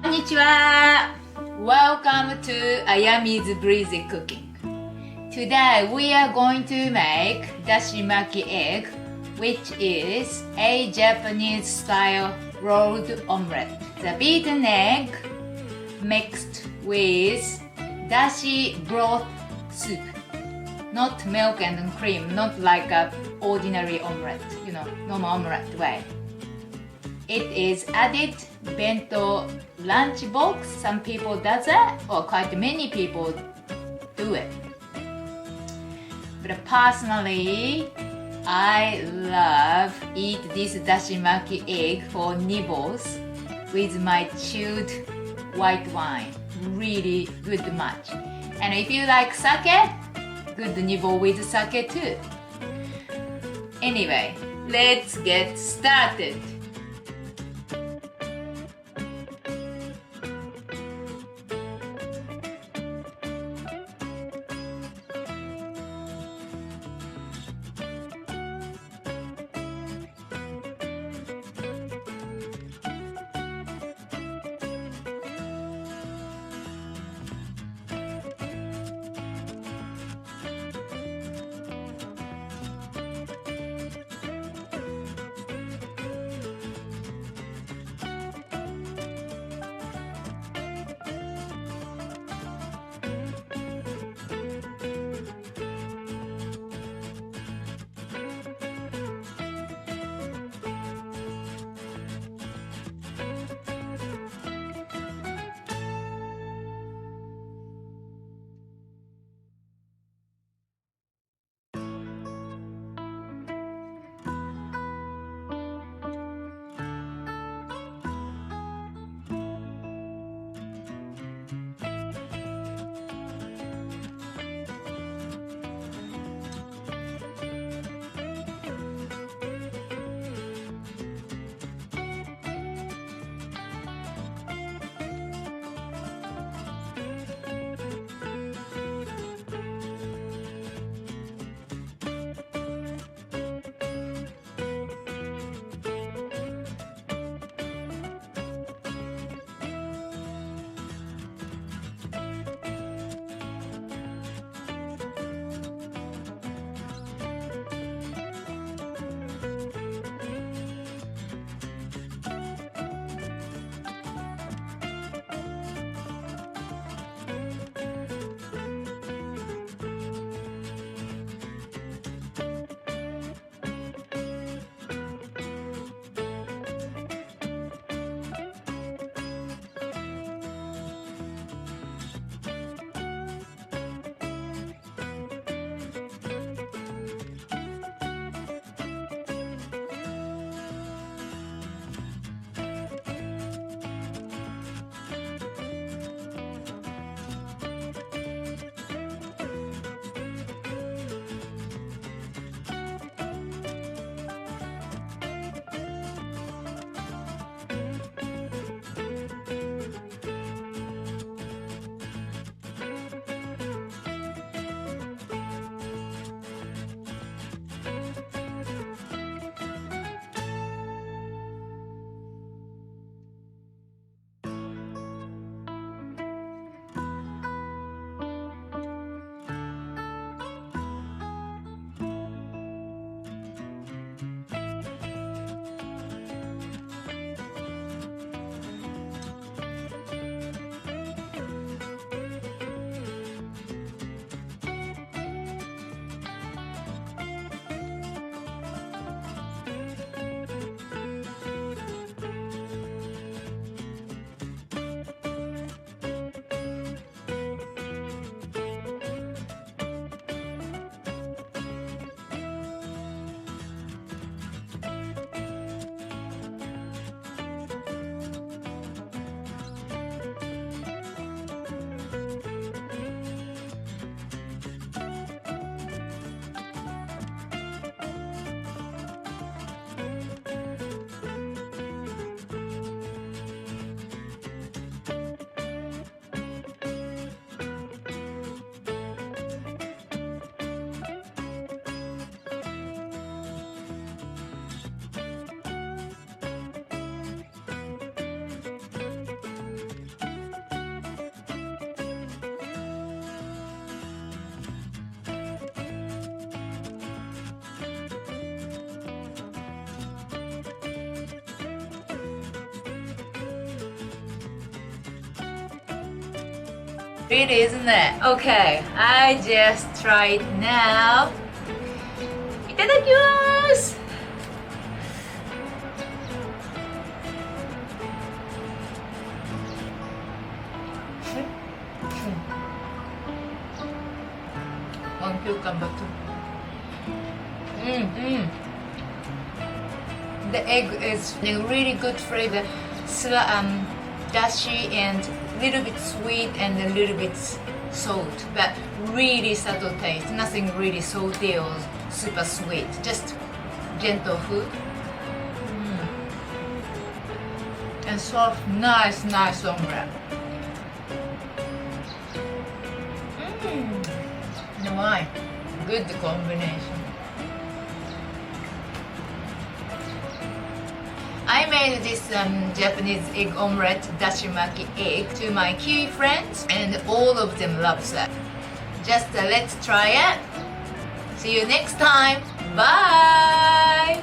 Konnichiwa! Welcome to Ayami's Breezy Cooking. Today we are going to make Dashi-maki egg, which is a Japanese style rolled omelette. The beaten egg mixed with dashi broth soup. Not milk and cream, not like a ordinary omelette, normal omelette way. It is added bento lunch box. Some people does it, or quite many people do it. But personally, I love eat this dashi-maki egg for nibbles with my chilled white wine. Really good match. And if you like sake, good nibble with sake too. Anyway, let's get started. Really, isn't it? Okay, I just try it now. いただきます。One cucumber too. The egg is a really good flavor. Dashi and little bit sweet and a little bit salt, but really subtle taste. Nothing really salty or super sweet. Just gentle food. And soft, nice omelette. Why? Good combination. I made this Japanese egg omelette Dashi-maki egg to my Kiwi friends, and all of them love that. Just let's try it. See you next time. Bye!